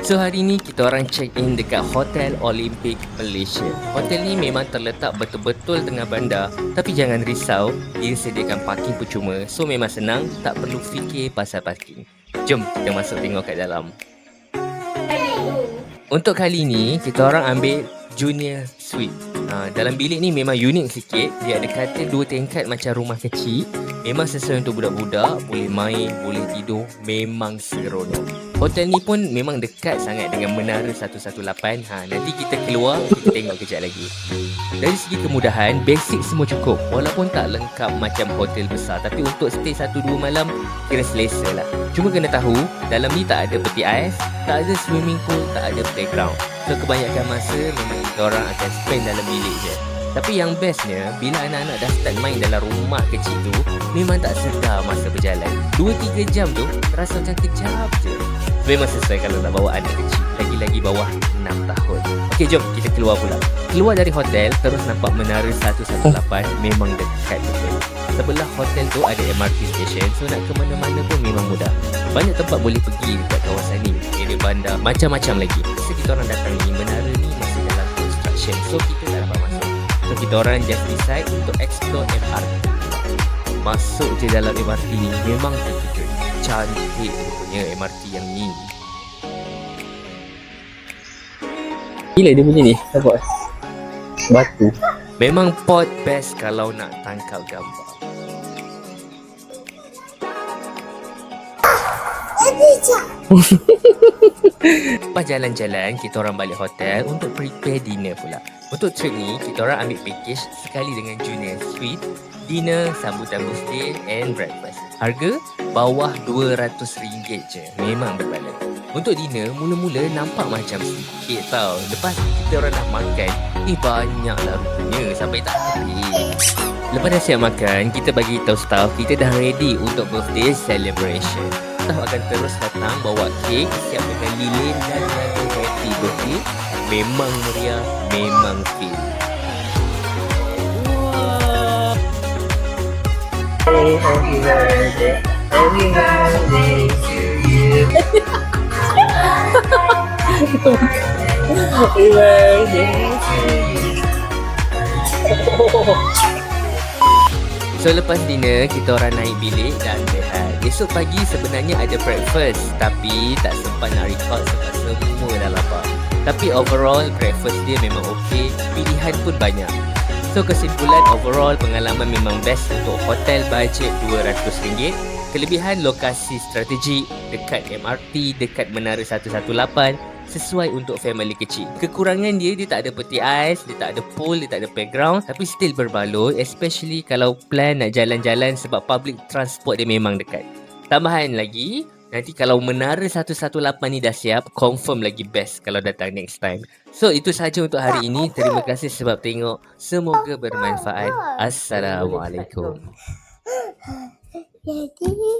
So hari ni kita orang check in dekat Hotel Olympic Malaysia. Hotel ni memang terletak betul-betul tengah bandar. Tapi jangan risau, dia sediakan parking percuma. So memang senang, tak perlu fikir pasal parking. Jom kita masuk tengok kat dalam. Untuk kali ni, kita orang ambil Junior Suite. Dalam bilik ni memang unik sikit. Dia ada katil 2 tingkat macam rumah kecil. Memang sesuai untuk budak-budak. Boleh main, boleh tidur. Memang seronok. Hotel ni pun memang dekat sangat dengan Menara 118. Nanti kita keluar, kita tengok kejap lagi. Dari segi kemudahan, basic semua cukup. Walaupun tak lengkap macam hotel besar. Tapi untuk stay 1-2 malam, kira selesa lah. Cuma kena tahu, dalam ni tak ada peti ais, tak ada swimming pool, tak ada playground. So kebanyakan masa memang kita orang akan spend dalam bilik je. Tapi yang bestnya, bila anak-anak dah start main dalam rumah kecil tu, memang tak sedar masa berjalan. 2-3 jam tu terasa macam kejap je. Memang sesuai kalau nak bawa anak kecil, lagi-lagi bawah 6 tahun. Okey, jom kita keluar pula. Keluar dari hotel, terus nampak Menara 118. Memang dekat betul. Sebelah hotel tu ada MRT station, so nak ke mana-mana pun memang mudah. Banyak tempat boleh pergi dekat kawasan ni, area bandar, macam-macam lagi. So kita orang datang ni, menara ni masih dalam construction, so kita tak dapat masuk. So kita orang just decide untuk explore MRT. Masuk je dalam MRT ni, memang terkejut. Cantik punya MRT yang ni. Gila dia punya ni, nampak? Batu. Memang pot best kalau nak tangkap gambar. Lepas jalan-jalan, kita orang balik hotel untuk prepare dinner pula. Untuk trip ni, kita orang ambil package sekali dengan Junior Suite, dinner, sambutan birthday and breakfast. Harga bawah RM200 je. Memang berbaloi. Untuk dinner, mula-mula nampak macam sikit tau. Lepas kita orang dah makan, banyak lah rupanya sampai tak habis. Lepas dah siap makan, kita bagi tahu staff kita dah ready untuk birthday celebration. Staff akan terus datang bawa kek, siap dengan lilin dan lagu happy birthday. Memang meriah, memang feel. Happy birthday, happy birthday to you. Happy birthday to you. So lepas dinner, kita orang naik bilik dan rehat. Esok pagi sebenarnya ada breakfast, tapi tak sempat nak record sebab semua dah lapar. Tapi overall, breakfast dia memang okey, pilihan pun banyak. So kesimpulan, overall pengalaman memang best untuk hotel budget RM200. Kelebihan lokasi strategik, dekat MRT, dekat Menara 118, sesuai untuk family kecil. Kekurangan dia tak ada peti ais, dia tak ada pool, dia tak ada playground, tapi still berbaloi, especially kalau plan nak jalan-jalan sebab public transport dia memang dekat. Tambahan lagi, nanti kalau Menara 118 ni dah siap, confirm lagi best kalau datang next time. So itu sahaja untuk hari ini. Terima kasih sebab tengok. Semoga bermanfaat. Assalamualaikum. Jadi